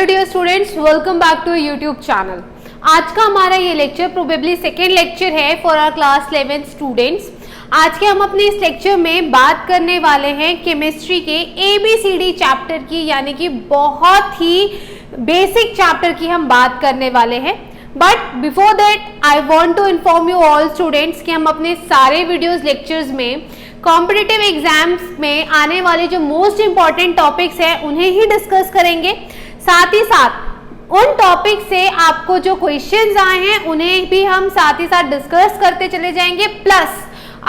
Hello dear students, welcome back to YouTube channel. आज का हमारा ये लेक्चर प्रोबेबली सेकेंड लेक्चर है फॉर आवर क्लास 11 स्टूडेंट्स। आज के हम अपने इस लेक्चर में बात करने वाले हैं केमिस्ट्री के ABCD चैप्टर की, यानी कि बहुत ही बेसिक चैप्टर की हम बात करने वाले हैं। But before that I want to inform you all students कि हम अपने सारे वीडियोस लेक्चर्स में कॉम्पिटिटिव एग्जाम्स में आने वाले जो मोस्ट इंपॉर्टेंट टॉपिक्स हैं उन्हें ही डिस्कस करेंगे। साथ ही साथ उन टॉपिक से आपको जो क्वेश्चंस आए हैं उन्हें भी हम साथ ही साथ डिस्कस करते चले जाएंगे। प्लस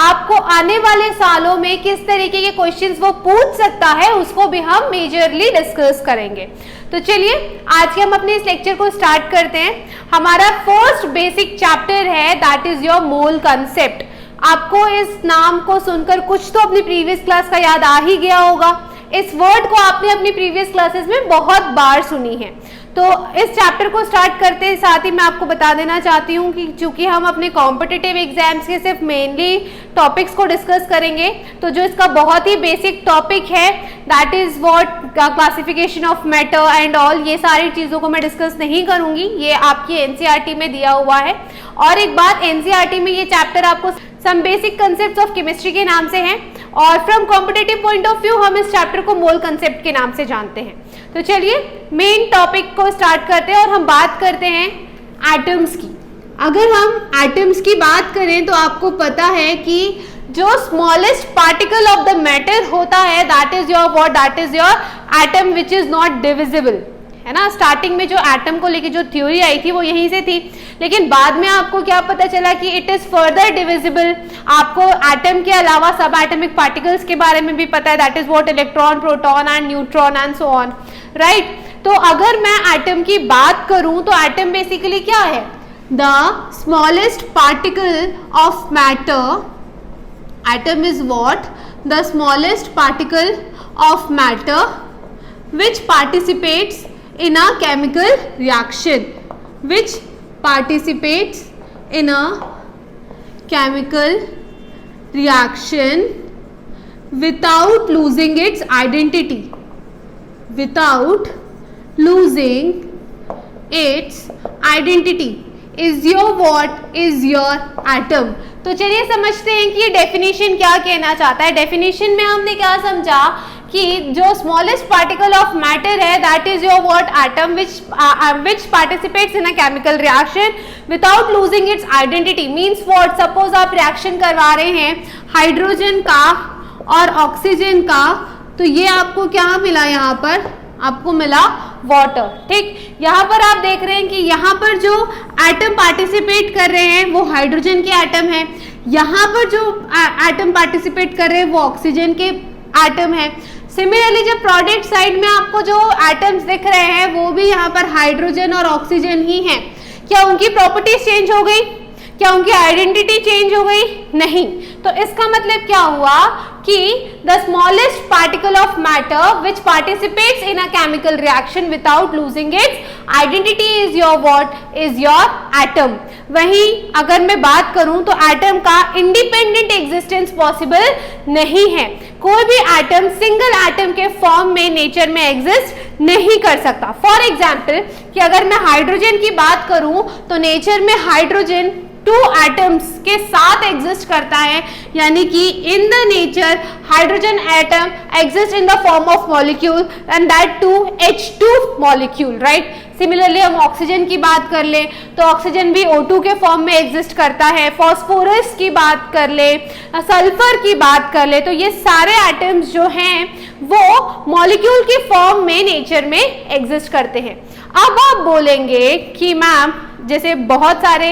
आपको आने वाले सालों में किस तरीके के क्वेश्चंस वो पूछ सकता है उसको भी हम मेजरली डिस्कस करेंगे। तो चलिए आज के हम अपने इस लेक्चर को स्टार्ट करते हैं। हमारा फर्स्ट बेसिक चैप्टर है that is your mole concept. आपको इस नाम को सुनकर कुछ तो अपनी प्रीवियस क्लास का याद आ ही गया होगा। इस वर्ड को आपने अपनी प्रीवियस क्लासेस में बहुत बार सुनी है। तो इस चैप्टर को स्टार्ट करते हैं साथ ही मैं आपको बता देना चाहती हूँ कि चूंकि हम अपने कॉम्पिटिटिव एग्जाम्स के सिर्फ मेनली टॉपिक्स को डिस्कस करेंगे, तो जो इसका बहुत ही बेसिक टॉपिक है that is what classification of matter and all, ये सारी चीज़ों को मैं डिस्कस नहीं करूँगी, ये आपकी NCERT में दिया हुआ है। और एक बात, NCERT में ये चैप्टर आपको some basic concept of chemistry के नाम से है और from competitive point of view हम इस चैप्टर को मोल कंसेप्ट के नाम से जानते हैं। तो चलिए मेन टॉपिक को स्टार्ट करते हैं और हम बात करते हैं एटम्स की। अगर हम एटम्स की बात करें तो आपको पता है कि जो smallest particle of the matter होता है that is your atom which is not divisible, है ना। स्टार्टिंग में जो एटम को लेके जो थ्योरी आई थी वो यहीं से थी, लेकिन बाद में आपको क्या पता चला कि इट इज फर्दर डिविजिबल। आपको एटम के अलावा सब एटमिक पार्टिकल्स के बारे में भी पता है that is what electron, proton and neutron and so on, right. तो अगर मैं एटम की बात करूं तो एटम बेसिकली क्या है? The smallest particle of matter. Atom is what? The smallest particle of matter which participates in a chemical reaction, which participates in a chemical reaction without losing its identity, without losing its identity is your what? is your atom। तो चलिए समझते हैं कि ये definition क्या कहना चाहता है। डेफिनेशन में हमने क्या समझा कि जो स्मॉलेस्ट पार्टिकल ऑफ मैटर है that is your what? Atom which participates in a chemical reaction without losing its identity. Means what? Suppose आप रिएक्शन करवा रहे हैं हाइड्रोजन का और ऑक्सीजन का, तो ये आपको क्या मिला? यहाँ पर आपको मिला वाटर, ठीक। यहाँ पर आप देख रहे हैं कि यहाँ पर जो एटम पार्टिसिपेट कर रहे हैं वो हाइड्रोजन के एटम है, यहाँ पर जो एटम पार्टिसिपेट कर रहे हैं वो ऑक्सीजन के एटम है। सिमिलरली जब प्रोडक्ट साइड में आपको जो एटम्स दिख रहे हैं वो भी यहाँ पर हाइड्रोजन और ऑक्सीजन ही हैं। क्या उनकी प्रॉपर्टीज चेंज हो गई? क्या उनकी आइडेंटिटी चेंज हो गई? नहीं। तो इसका मतलब क्या हुआ कि the smallest particle of matter which participates in a chemical reaction without losing its identity is your what? Is your atom. वहीं अगर मैं बात करूं तो एटम का इंडिपेंडेंट एग्जिस्टेंस पॉसिबल नहीं है। कोई भी एटम सिंगल एटम के फॉर्म में नेचर में एग्जिस्ट नहीं कर सकता। फॉर एग्जाम्पल कि अगर मैं हाइड्रोजन की बात करूं तो नेचर में हाइड्रोजन 2 एटम्स के साथ एग्जिस्ट करता है, यानी कि in the nature hydrogen atom exist in the form of molecule and that too H2 molecule, right. Similarly हम ऑक्सीजन की बात कर ले तो ऑक्सीजन भी O2 के फॉर्म में एग्जिस्ट करता है। फॉस्फोरस की बात कर ले, सल्फर की बात कर ले, तो ये सारे एटम्स जो हैं वो मॉलिक्यूल के फॉर्म में नेचर में एग्जिस्ट करते हैं। अब आप बोलेंगे कि मैम जैसे बहुत सारे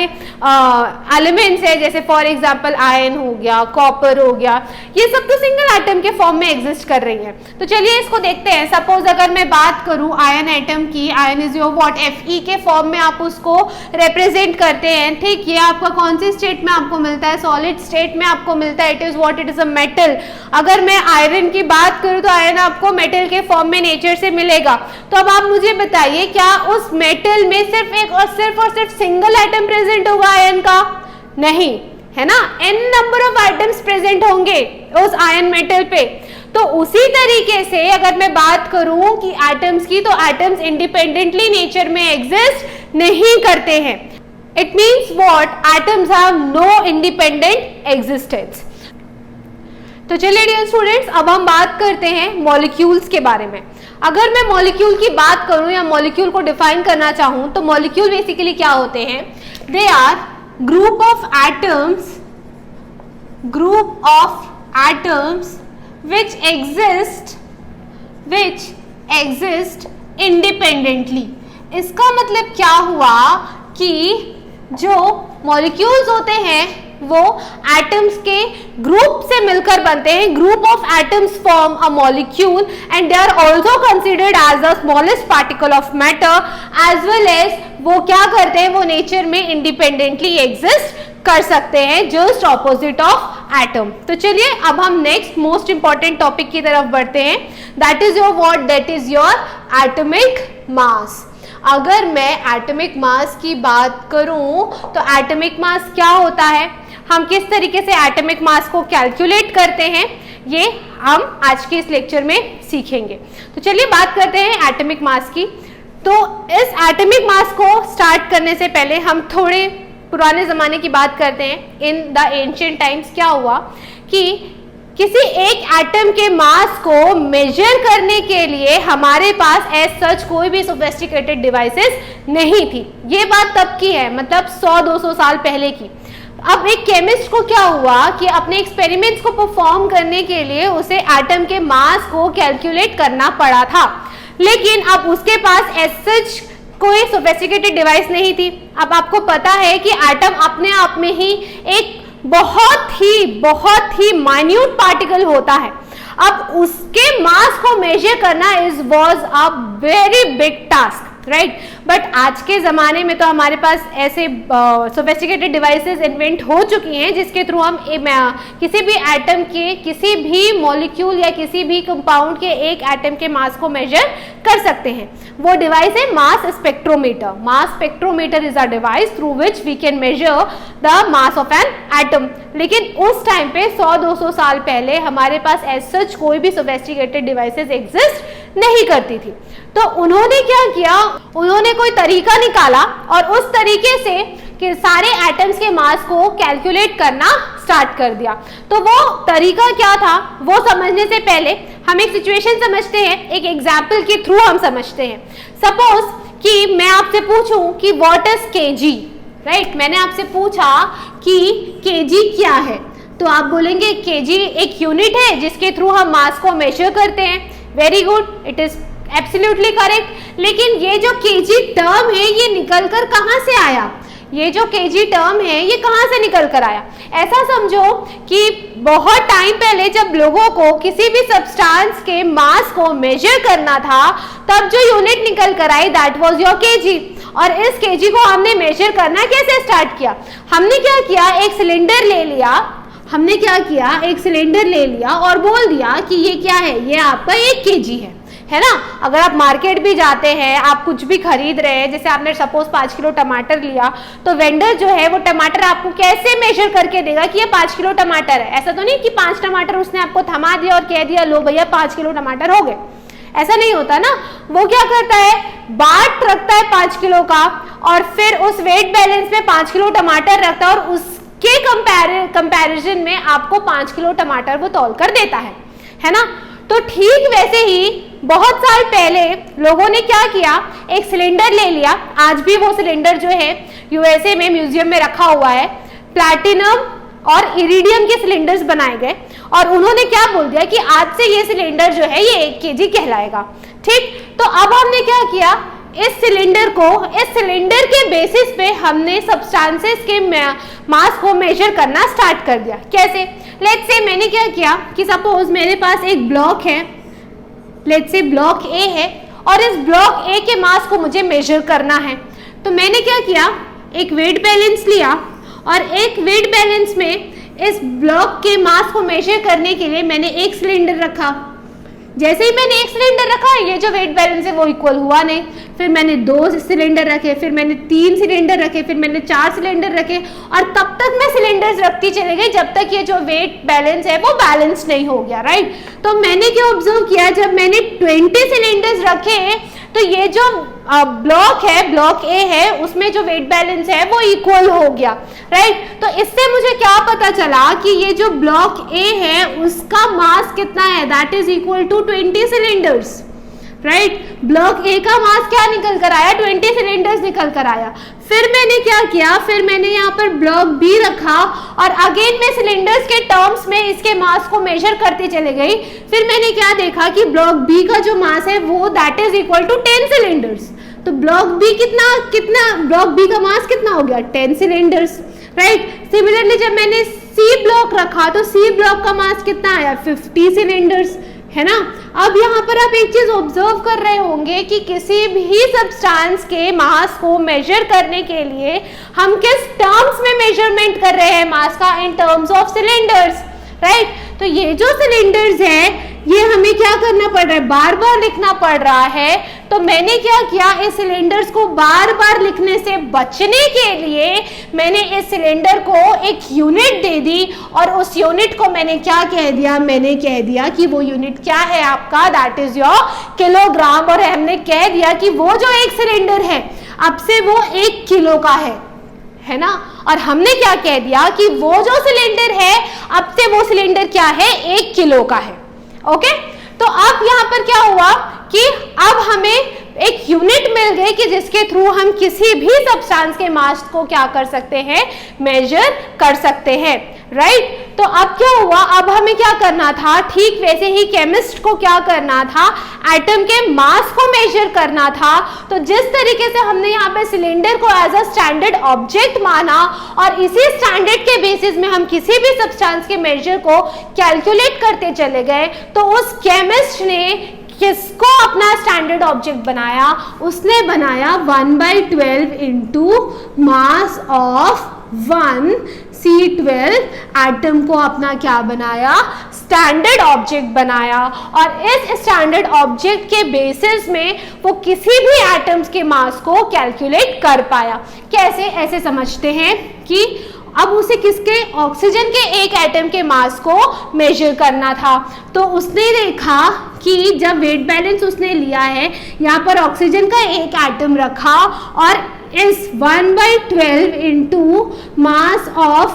एलिमेंट्स है, जैसे फॉर एग्जांपल आयरन हो गया, कॉपर हो गया, ये सब तो सिंगल एटम के फॉर्म में एग्जिस्ट कर रही है। तो चलिए इसको देखते हैं। सपोज अगर मैं बात करूं आयरन एटम की, iron is your what? Fe के फॉर्म में आप उसको रिप्रेजेंट करते हैं, ठीक। ये आपका कौन सी स्टेट में आपको मिलता है? सॉलिड स्टेट में आपको मिलता है। It is what? It is a metal. अगर मैं आयरन की बात करूं तो आयरन आपको मेटल के फॉर्म में नेचर से मिलेगा। तो अब आप मुझे बताइए क्या उस मेटल में सिर्फ सिंगल एटम प्रेजेंट होगा आयरन का? नहीं, है ना। n number of items present होंगे उस आयरन मेटल पे। तो उसी तरीके से अगर मैं बात करूं कि एटम्स की, तो एटम्स इंडिपेंडेंटली नेचर में एग्जिस्ट नहीं करते हैं। It means what, atoms have no independent existence. तो चलिए डियर स्टूडेंट्स, अब हम बात करते हैं मॉलिक्यूल्स के बारे में। अगर मैं मॉलिक्यूल की बात करूं या मॉलिक्यूल को डिफाइन करना चाहूं, तो मॉलिक्यूल बेसिकली क्या होते हैं? They are group of atoms which exist independently। इसका मतलब क्या हुआ कि जो मॉलिक्यूल्स होते हैं वो एटम्स के ग्रुप से मिलकर बनते हैं। Group of atoms form a molecule and they are also considered as the smallest particle of matter, as well as वो क्या करते हैं, वो नेचर में इंडिपेंडेंटली एग्जिस्ट कर सकते हैं, जस्ट ऑपोजिट ऑफ एटम। तो चलिए अब हम नेक्स्ट मोस्ट इंपॉर्टेंट टॉपिक की तरफ बढ़ते हैं, that is your what, that is your atomic mass. अगर मैं एटॉमिक मास की बात करूं तो एटॉमिक मास क्या होता है, हम किस तरीके से एटॉमिक मास को कैलकुलेट करते हैं, ये हम आज के इस लेक्चर में सीखेंगे। तो चलिए बात करते हैं एटॉमिक मास की। तो इस एटॉमिक मास को स्टार्ट करने से पहले हम थोड़े पुराने ज़माने की बात करते हैं। इन द एंशिएंट टाइम्स क्या हुआ कि किसी एक एटम के मास को मेजर करने के लिए हमारे पास एज सच कोई भी सोफिस्टिकेटेड डिवाइसेस नहीं थी। ये बात तब की है, मतलब 100-200 साल पहले की। अब एक केमिस्ट को क्या हुआ कि अपने एक्सपेरिमेंट्स को परफॉर्म करने के लिए उसे एटम के मास को कैलकुलेट करना पड़ा था, लेकिन अब उसके पास एज सच कोई सोफिस्टिकेटेड डिवाइस नहीं थी। अब आपको पता है कि एटम अपने आप में ही एक बहुत ही माइन्यूट पार्टिकल होता है। अब उसके मास को मेजर करना was a very big task, right. But आज के ज़माने में तो हमारे पास ऐसे सोफिस्टिकेटेड डिवाइसेस इन्वेंट हो चुकी हैं जिसके थ्रू हम किसी भी एटम के, किसी भी मॉलिक्यूल या किसी भी कंपाउंड के एक एटम के मास को मेजर कर सकते हैं। वो डिवाइस है mass spectrometer. Mass spectrometer is a device through which we can measure the mass of an atom. लेकिन उस टाइम पे 100-200 साल पहले हमारे पास एज सच कोई भी सोफिस्टिकेटेड डिवाइसेस एग्जिस्ट नहीं करती थी। तो उन्होंने क्या किया, उन्होंने कोई तरीका निकाला और उस तरीके से कि सारे एटम्स के मास को कैलकुलेट करना स्टार्ट कर दिया। तो वो तरीका क्या था वो समझने से पहले हम एक सिचुएशन समझते हैं, एक एग्जाम्पल के थ्रू हम समझते हैं। सपोज कि मैं आपसे पूछूं कि व्हाट इज केजी, राइट। मैंने आपसे पूछा कि केजी क्या है, तो आप बोलेंगे केजी एक यूनिट है जिसके थ्रू हम मास को मेजर करते हैं। Very good, it is absolutely correct. लेकिन ये जो केजी टर्म है ये निकल कर कहाँ से आया, ये जो केजी टर्म है ये कहाँ से निकल कर आया? ऐसा समझो कि बहुत टाइम पहले जब लोगों को किसी भी सब्सटेंस के मास को मेजर करना था, तब जो यूनिट निकल कर आई दैट वाज योर केजी। और इस केजी को हमने मेजर करना कैसे स्टार्ट किया? हमने क्या किया, एक सिलेंडर ले लिया। हमने क्या किया, एक सिलेंडर ले लिया और बोल दिया कि ये क्या है, ये आपका 1 केजी है ना। अगर आप मार्केट भी जाते हैं, आप कुछ भी खरीद रहे हैं, जैसे आपने सपोज 5 किलो टमाटर लिया, तो वेंडर जो है वो टमाटर आपको कैसे मेजर करके देगा कि ये 5 किलो टमाटर है? ऐसा तो नहीं कि 5 टमाटर उसने आपको थमा दिया और कह दिया लो भैया 5 किलो टमाटर हो गए, ऐसा नहीं होता ना। वो क्या करता है, बाट रखता है 5 किलो का और फिर उस वेट बैलेंस में 5 किलो टमाटर रखता है और उसके कंपैरिजन में आपको 5 किलो टमाटर वो तौल कर देता है ना। तो ठीक वैसे ही बहुत साल पहले लोगों ने क्या किया, एक सिलेंडर ले लिया। आज भी वो सिलेंडर जो है यूएसए में म्यूजियम में रखा हुआ है। प्लैटिनम और इरिडियम के सिलेंडर्स बनाए गए और उन्होंने क्या बोल दिया कि आज से ये सिलेंडर जो है ये 1 केजी कहलाएगा। ठीक, तो अब हमने क्या किया, इस सिलेंडर के बेसिस पे हमने सब्सटेंसेस के मास को मेजर करना स्टार्ट कर दिया। कैसे? लेट्स से मैंने क्या किया कि सपोज मेरे पास एक ब्लॉक है, लेट्स से ब्लॉक ए है और इस ब्लॉक ए के मास को मुझे मेजर करना है। तो मैंने क्या किया, एक वेट बैलेंस लिया और एक वेट बैलेंस में इस ब्लॉक के मास को मेजर करने के लिए मैंने एक सिलेंडर रखा। जैसे ही मैंने एक सिलेंडर रखा, ये जो वेट बैलेंस है वो इक्वल हुआ नहीं। फिर मैंने 2 सिलेंडर रखे, फिर मैंने 3 सिलेंडर रखे, फिर मैंने 4 सिलेंडर रखे, और तब तक मैं सिलेंडर्स रखती चली गई जब तक ये जो वेट बैलेंस है वो बैलेंस नहीं हो गया, राइट। तो मैंने क्या ऑब्जर्व किया, जब मैंने 20 सिलेंडर्स रखे तो ये जो ब्लॉक है, ब्लॉक ए है, उसमें जो वेट बैलेंस है वो इक्वल हो गया, राइट। तो इससे मुझे क्या पता चला कि ये जो ब्लॉक ए है उसका मास कितना है, that is equal to 20 cylinders, right. Block A का मास क्या निकल कर आया, 20 सिलेंडर्स निकल कर आया। फिर मैंने क्या किया, फिर मैंने यहाँ पर ब्लॉक बी रखा और अगेन मैं सिलेंडर्स के टर्म्स में इसके मास को मेजर करती चले गई। फिर मैंने क्या देखा कि ब्लॉक बी का जो मास है वो that is equal to 10 cylinders. तो ब्लॉक बी ब्लॉक बी का मास कितना हो गया, 10 सिलेंडर्स, राइट। सिमिलरली जब मैंने सी ब्लॉक रखा तो सी ब्लॉक का मास कितना आया, 50 सिलेंडर्स, है ना। अब यहाँ पर आप एक चीज ऑब्जर्व कर रहे होंगे कि किसी भी सब्सटेंस के मास को मेजर करने के लिए हम किस टर्म्स में मेजरमेंट कर रहे हैं मास का, in terms of cylinders, right. तो ये जो सिलेंडर्स है ये हमें क्या करना पड़ रहा है, बार बार लिखना पड़ रहा है। तो मैंने क्या किया, इस सिलेंडर्स को बार बार लिखने से बचने के लिए मैंने इस सिलेंडर को एक यूनिट दे दी, और उस यूनिट को मैंने क्या कह दिया, मैंने कह दिया कि वो यूनिट क्या है आपका, दैट इज योर किलोग्राम। और हमने कह दिया कि वो जो एक सिलेंडर है अब से वो 1 किलो का है ना। और हमने क्या कह दिया कि वो जो सिलेंडर है अब से वो सिलेंडर क्या है, 1 किलो का है, ओके। तो अब यहाँ पर क्या हुआ कि अब हमें एक यूनिट मिल गई कि जिसके थ्रू हम किसी भी सब्सटेंस के मास को क्या कर सकते हैं, मेजर कर सकते हैं, राइट। तो अब क्या हुआ, अब हमें क्या करना था, ठीक वैसे ही केमिस्ट को क्या करना था, एटम के मास को मेजर करना था। तो जिस तरीके से हमने यहाँ पे सिलेंडर को एज अ स्टैंडर्ड ऑब्जेक्ट माना और इसी स्टैंडर्ड के बेसिस में हम किसी भी सब्सटेंस के मेजर को कैलकुलेट करते चले गए, तो उस केमिस्ट ने किसको अपना स्टैंडर्ड ऑब्जेक्ट बनाया, उसने बनाया 1/12 into mass of 1 C12 atom को अपना क्या बनाया, स्टैंडर्ड ऑब्जेक्ट बनाया। और इस स्टैंडर्ड ऑब्जेक्ट के बेसिस में वो किसी भी एटम्स के मास को कैलकुलेट कर पाया। कैसे, ऐसे समझते हैं कि अब उसे किसके, ऑक्सीजन के एक एटम के मास को मेजर करना था। तो उसने देखा कि जब वेट बैलेंस उसने लिया है, यहाँ पर ऑक्सीजन का एक एटम रखा और इस 1/12 into mass of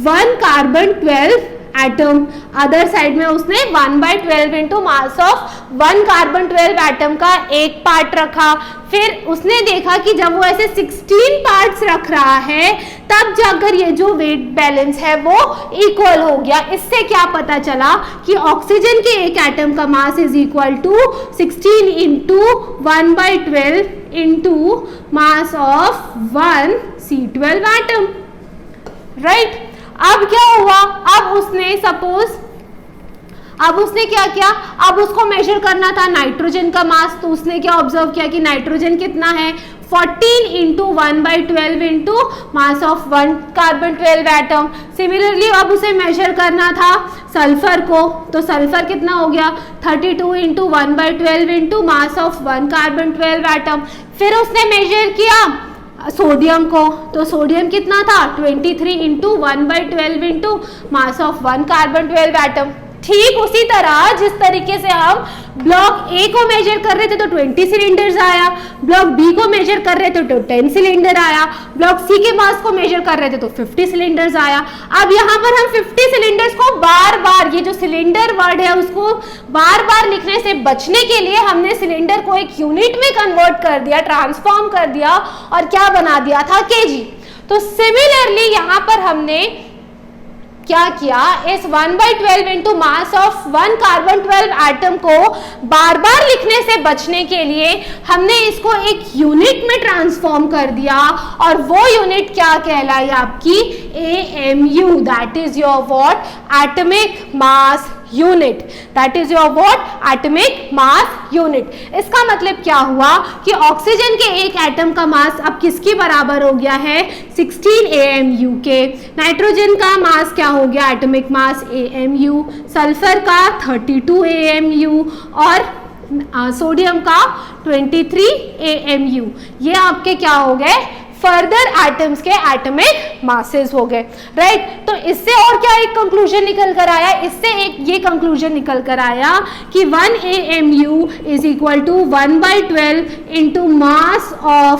1 carbon 12 atom, other side में उसने 1/12 into mass of 1 carbon 12 atom का एक पार्ट रखा। फिर उसने देखा कि जब वो ऐसे 16 पार्ट्स रख रहा है तब जाकर ये जो वेट बैलेंस है वो इक्वल हो गया। इससे क्या पता चला कि ऑक्सीजन के एक एटम का mass is equal to 16 into 1/12 into mass of 1 C12 atom, right. अब क्या हुआ, अब उसने क्या किया, अब उसको मेजर करना था नाइट्रोजन का मास। तो उसने क्या ऑब्जर्व किया कि नाइट्रोजन कितना है, 14 into 1/12 into mass of 1 carbon 12 atom. Similarly अब उसे मेजर करना था सल्फर को, तो सल्फर कितना हो गया, 32 into 1/12 into mass of 1 carbon 12 atom. फिर उसने मेजर किया सोडियम को, तो सोडियम कितना था, 23 into 1/12 into mass of 1 carbon 12 atom. ठीक उसी तरह जिस तरीके से हम ब्लॉक ए को मेजर कर रहे थे तो 20 सिलेंडर्स आया, ब्लॉक बी को मेजर कर रहे थे तो 10 सिलेंडर आया, ब्लॉक सी के मास को मेजर कर रहे थे तो 50 सिलेंडर्स आया। अब यहाँ पर हम 50 सिलेंडर्स को बार बार, ये जो सिलेंडर वर्ड है उसको बार बार लिखने से बचने के लिए हमने सिलेंडर को एक यूनिट में कन्वर्ट कर दिया, ट्रांसफॉर्म कर दिया और क्या बना दिया था, केजी। तो सिमिलरली यहाँ पर हमने क्या किया, इस 1/12 into mass of 1 carbon 12 atom को बार बार लिखने से बचने के लिए हमने इसको एक यूनिट में ट्रांसफॉर्म कर दिया और वो यूनिट क्या कहलाई आपकी, AMU, that is your what, atomic mass unit, that is your what atomic mass unit. इसका मतलब क्या हुआ कि ऑक्सीजन के एक एटम का मास अब किसके बराबर हो गया है 16 AMU के, नाइट्रोजन का मास क्या हो गया एटॉमिक मास AMU, सल्फर का 32 AMU और सोडियम का 23 AMU। ये आपके क्या हो गए फर्दर एटम्स के एटॉमिक मासेस हो गए, राइट। तो इससे और क्या एक कंक्लूजन निकल कर आया, इससे एक ये कंक्लूजन निकल कर आया कि 1 AMU is equal to 1/12 into mass of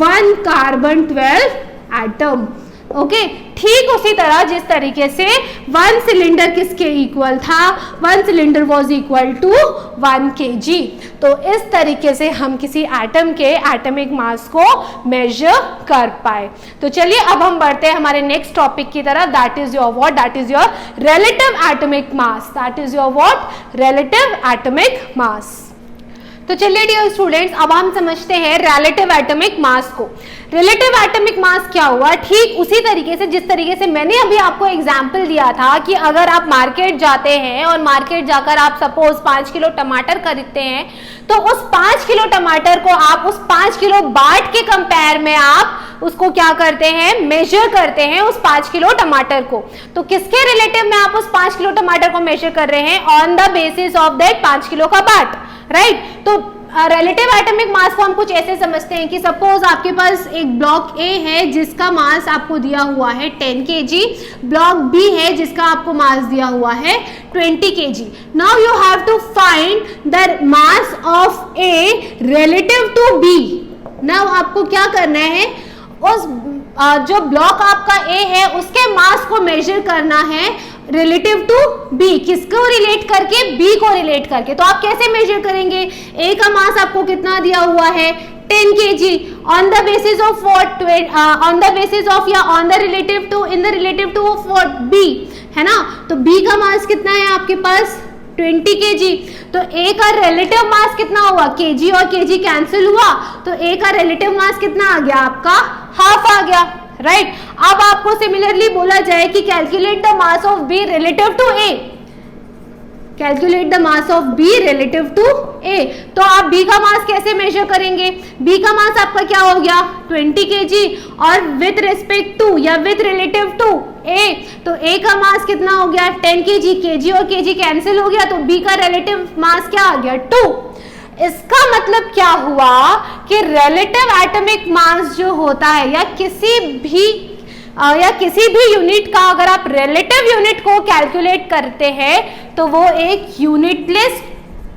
1 carbon 12 atom. Okay, ठीक उसी तरह जिस तरीके से 1 सिलेंडर किसके इक्वल था, 1 cylinder was equal to 1 kg। तो इस तरीके से हम किसी एटम के एटॉमिक मास को मेजर कर पाए। तो चलिए अब हम बढ़ते हैं हमारे नेक्स्ट टॉपिक की तरफ, that is your what, that is your relative atomic mass, that is your what relative atomic मास। तो चलिए डियर स्टूडेंट्स, अब हम समझते हैं रिलेटिव एटॉमिक मास को। रिलेटिव एटॉमिक मास क्या हुआ, ठीक उसी तरीके से जिस तरीके से मैंने अभी आपको एग्जाम्पल दिया था कि अगर आप मार्केट जाते हैं और मार्केट जाकर आप सपोज 5 किलो टमाटर खरीदते हैं, तो उस 5 किलो टमाटर को आप उस 5 किलो बाट के कंपेयर में आप उसको क्या करते हैं, मेजर करते हैं उस 5 किलो टमाटर को। तो किसके रिलेटिव में आप उस 5 किलो टमाटर को मेजर कर रहे हैं, on the basis of that 5 kilo का बाट, राइट। तो रिलेटिव एटॉमिक मास को हम कुछ ऐसे समझते हैं कि सपोज आपके पास एक ब्लॉक ए है जिसका मास आपको दिया हुआ है 10 kg, ब्लॉक बी है जिसका आपको मास दिया हुआ है 20 kg। Now you have to find the mass of A relative to B. Now आपको क्या करना है, उस जो ब्लॉक आपका ए है उसके मास को मेजर करना है रिलेटिव टू बी, किसको रिलेट करके, बी को रिलेट करके। तो आप कैसे मेजर करेंगे, ए का मास आपको कितना दिया हुआ है 10 kg, on the basis of what, on the basis of या on the relative to, in the relative to of what, B, है ना। तो बी का मास कितना है आपके पास 20 kg। तो ए का रिलेटिव मास कितना हुआ, kg और kg कैंसिल हुआ, तो ए का रिलेटिव मास कितना आ गया आपका, हाफ आ गया, राइट। अब आपको सिमिलरली बोला जाए कि calculate the mass of B relative to A, calculate the mass of B relative to A. तो आप बी का मास कैसे मेजर करेंगे, बी का मास आपका क्या हो गया 20 kg और विथ रिस्पेक्ट टू या विथ रिलेटिव टू ए, तो ए का मास कितना हो गया 10 kg, kg और kg कैंसिल हो गया, तो बी का रिलेटिव मास क्या आ गया 2। इसका मतलब क्या हुआ कि रिलेटिव एटॉमिक मास जो होता है या किसी भी यूनिट का अगर आप रिलेटिव यूनिट को कैलकुलेट करते हैं तो वो एक यूनिटलेस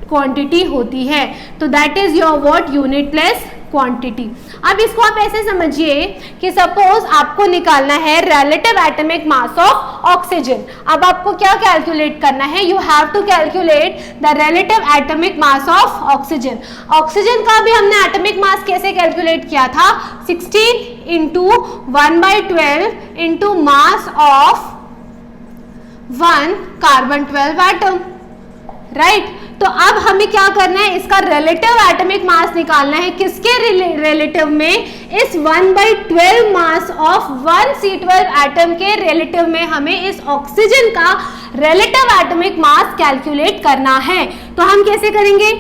क्वांटिटी होती है। तो that is your what, unitless quantity. अब इसको आप ऐसे समझिए कि सपोज आपको निकालना है relative atomic mass of oxygen. अब आपको क्या कैलकुलेट करना है, you have to calculate the relative atomic mass of oxygen. Oxygen का भी हमने एटॉमिक मास कैसे कैलकुलेट किया था, 16 into 1/12 into mass of 1 carbon 12 atom, right. तो अब हमें क्या करना है, इसका रिलेटिव एटॉमिक मास निकालना है, किसके रिलेटिव में, इस 1/12 मास ऑफ 1 C12 एटम के रिलेटिव में हमें इस ऑक्सीजन का रिलेटिव एटॉमिक मास कैलकुलेट करना है। तो हम कैसे करेंगे,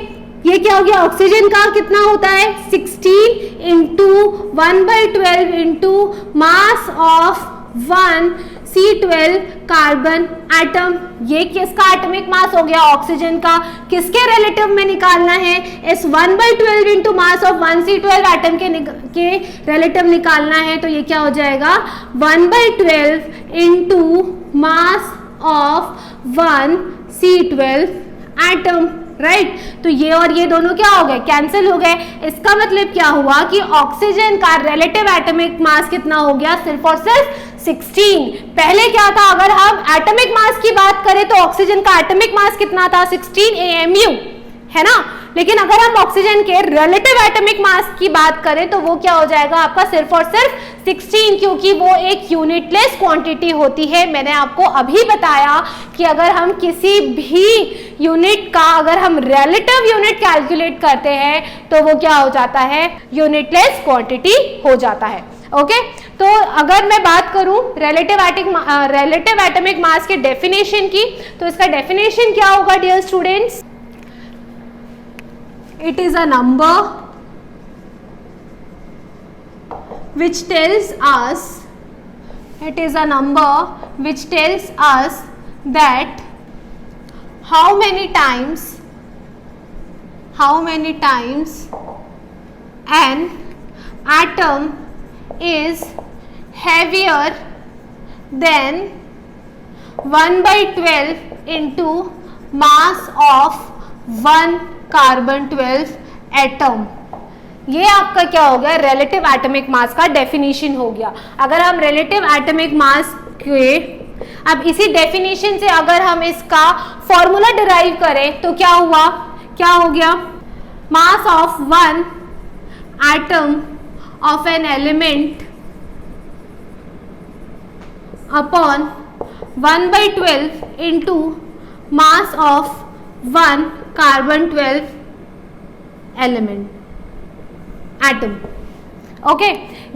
ये क्या हो गया, ऑक्सीजन का कितना होता है 16 into 1/12 into mass of 1 C12 carbon atom, ये किसका एटॉमिक मास हो गया ऑक्सीजन का, किसके रिलेटिव में निकालना है, इस 1/12 into mass of 1 C12 atom के रिलेटिव निकालना है। तो ये क्या हो जाएगा 1/12 into mass of 1 C12 atom, right. तो ये और ये दोनों क्या हो गए, कैंसिल हो गए। इसका मतलब क्या हुआ कि ऑक्सीजन का रिलेटिव एटॉमिक मास कितना हो गया, सिर्फ और सिर्फ 16। पहले क्या था, अगर हम एटॉमिक मास की बात करें तो ऑक्सीजन का एटॉमिक मास कितना था 16 AMU, है ना। लेकिन अगर हम ऑक्सीजन के रिलेटिव एटॉमिक मास की बात करें तो वो क्या हो जाएगा आपका सिर्फ और सिर्फ 16, क्योंकि वो एक यूनिटलेस क्वांटिटी होती है। मैंने आपको अभी बताया कि अगर हम किसी भी यूनिट का अगर हम रिलेटिव यूनिट कैलकुलेट करते हैं तो वो क्या हो जाता है, यूनिटलेस क्वांटिटी हो जाता है। ओके तो अगर मैं बात करूं रिलेटिव एटॉमिक मास के डेफिनेशन की, तो इसका डेफिनेशन क्या होगा dear students? It is a number which tells us that how many times an atom is heavier than 1/12 into mass of 1 carbon 12 atom। ये आपका क्या हो गया? रिलेटिव एटॉमिक मास का डेफिनेशन हो गया। अगर हम रिलेटिव एटॉमिक मास के अब इसी डेफिनेशन से अगर हम इसका फॉर्मूला डिराइव करें तो क्या हुआ? क्या हो गया? Mass of one atom of an element upon 1/12 into mass of 1 carbon 12 element atom. Okay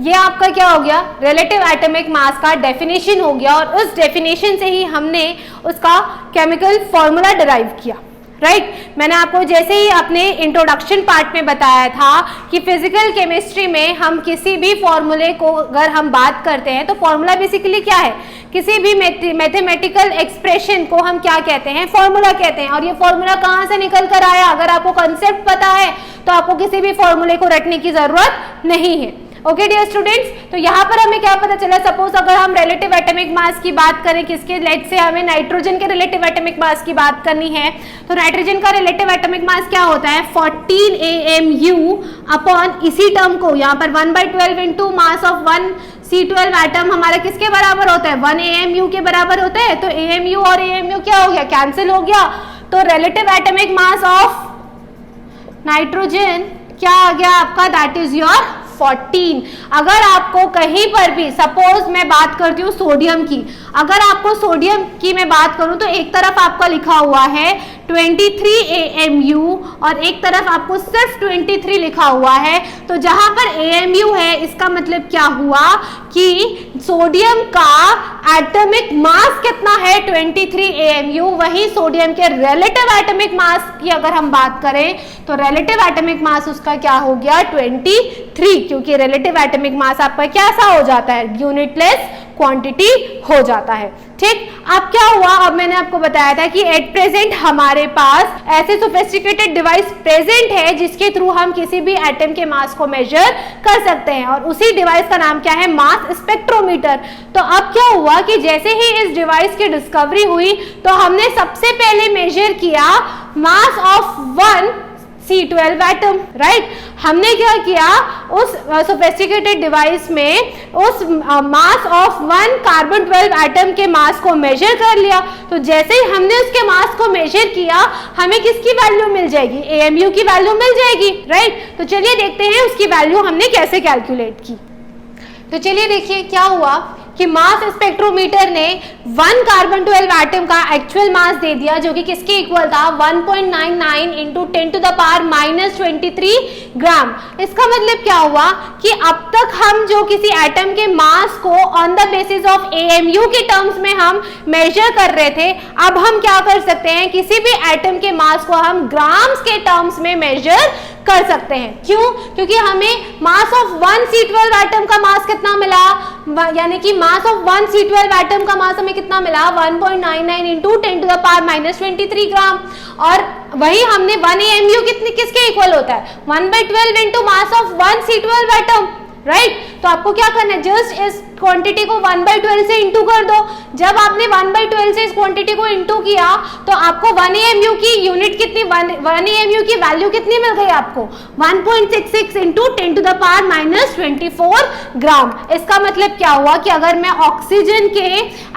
ये आपका क्या हो गया? रिलेटिव एटॉमिक मास का डेफिनेशन हो गया, और उस डेफिनेशन से ही हमने उसका केमिकल फॉर्मूला डिराइव किया, राइट। मैंने आपको जैसे ही अपने इंट्रोडक्शन पार्ट में बताया था कि फिजिकल केमिस्ट्री में हम किसी भी फॉर्मूले को अगर हम बात करते हैं तो फॉर्मूला बेसिकली क्या है? किसी भी मैथमेटिकल एक्सप्रेशन को हम क्या कहते हैं? फॉर्मूला कहते हैं। और ये फॉर्मूला कहाँ से निकल कर आया? अगर आपको कंसेप्ट पता है तो आपको किसी भी फॉर्मूले को रटने की जरूरत नहीं है। ओके डियर स्टूडेंट्स, तो यहाँ पर हमें क्या पता चला? सपोज अगर हम रिलेटिव एटॉमिक मास की बात करें, किसके? लेट से हमें नाइट्रोजन के रिलेटिव एटॉमिक मास की बात करनी है, तो नाइट्रोजन का रिलेटिव एटॉमिक मास क्या होता है? 14 AMU अपॉन इसी टर्म को यहाँ पर 1/12 into mass of 1 C12 atom हमारा किसके बराबर होता है? 1 AMU के बराबर होता है। तो AMU और AMU क्या हो गया? कैंसिल हो गया। तो relative atomic mass of nitrogen क्या आ गया आपका? That is your 14। अगर आपको कहीं पर भी सपोज मैं बात करती हूँ सोडियम की, अगर आपको सोडियम की मैं बात करूँ तो एक तरफ आपका लिखा हुआ है 23 AMU और एक तरफ आपको सिर्फ 23 लिखा हुआ है, तो जहां पर AMU है इसका मतलब क्या हुआ कि सोडियम का एटॉमिक मास कितना है? 23 AMU। वही सोडियम के रिलेटिव एटॉमिक मास की अगर हम बात करें तो रिलेटिव एटॉमिक मास उसका क्या हो गया? 23, क्योंकि रिलेटिव एटॉमिक मास आपका कैसा हो जाता है? यूनिटलेस क्वांटिटी हो जाता है। ठीक, अब क्या हुआ? अब मैंने आपको बताया था कि एट प्रेजेंट हमारे पास ऐसे सोफिस्टिकेटेड डिवाइस प्रेजेंट है जिसके थ्रू हम किसी भी एटम के मास को मेजर कर सकते हैं, और उसी डिवाइस का नाम क्या है? Mass spectrometer. तो अब क्या हुआ कि जैसे ही इस डिवाइस की डिस्कवरी हुई तो हमने सबसे पहले मेजर किया मास ऑफ 1 C12 एटम, राइट। हमने क्या किया? उस सोफिस्टिकेटेड डिवाइस में उस मास ऑफ 1 कार्बन 12 एटम के मास को मेजर कर लिया। तो जैसे ही हमने उसके मास को मेजर किया हमें किसकी वैल्यू मिल जाएगी? AMU की वैल्यू मिल जाएगी, राइट। तो चलिए देखते हैं उसकी वैल्यू हमने कैसे कैलकुलेट की। तो चलिए देखिए क्या हुआ कि मास स्पेक्ट्रोमीटर ने 1 कार्बन 12 एटम का एक्चुअल मास दे दिया, जो कि किसके इक्वल था? 1.99 इंटू 10⁻⁻23 ग्राम। इसका मतलब क्या हुआ कि अब तक हम जो किसी एटम के मास को on the basis of AMU के टर्म्स में हम मेजर कर रहे थे, अब हम क्या कर सकते हैं? किसी भी एटम के मास को हम ग्राम्स के टर्म्स में मेजर कर सकते हैं। क्यों? क्योंकि हमें मास ऑफ 1 C12 एटम का मास कितना मिला? यानी कि मास ऑफ 1 C12 एटम का मास हमें कितना मिला? 1.99 इंटू 10⁻⁻23 ग्राम। और वही हमने 1 AMU किसके इक्वल होता है? 1/12 into mass of 1 C12 atom, right. तो आपको क्या करना है? जस्ट इस क्वांटिटी को 1/12 से इंटू कर दो। जब आपने 1/12 से इस क्वांटिटी को इंटू किया तो आपको 1 AMU की यूनिट कितनी, 1 AMU की वैल्यू कितनी मिल गई आपको? 1.66 इंटू 10⁻24 ग्राम। इसका मतलब क्या हुआ कि अगर मैं ऑक्सीजन के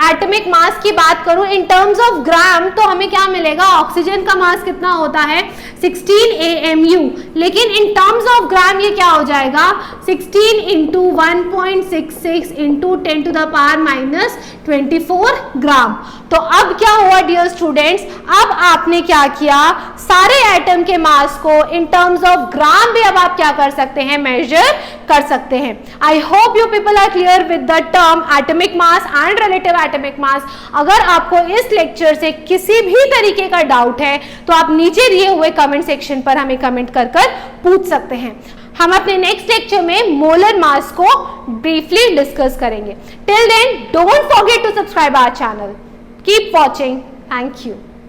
एटॉमिक मास की बात करूं इन टर्म्स ऑफ ग्राम तो हमें क्या मिलेगा? ऑक्सीजन का मास कितना होता है? 16 AMU। लेकिन इन टर्म्स ऑफ ग्राम ये क्या हो जाएगा? 16 into 1.66 into 10 to the power minus 24 gram. तो अब क्या हुआ डियर स्टूडेंट्स, अब आपने क्या किया, सारे एटम के मास को इन टर्म्स ऑफ ग्राम भी अब आप क्या कर सकते हैं, मेजर कर सकते हैं। I hope you people are clear with the term atomic mass and relative atomic mass. अगर आपको इस लेक्चर से किसी भी तरीके का डाउट है तो आप नीचे दिए हुए कमेंट सेक्शन पर हमें कमेंट कर पूछ सकते हैं। हम अपने नेक्स्ट लेक्चर में मोलर मास को ब्रीफली डिस्कस करेंगे। Till then don't forget to subscribe our channel. Keep watching. Thank you.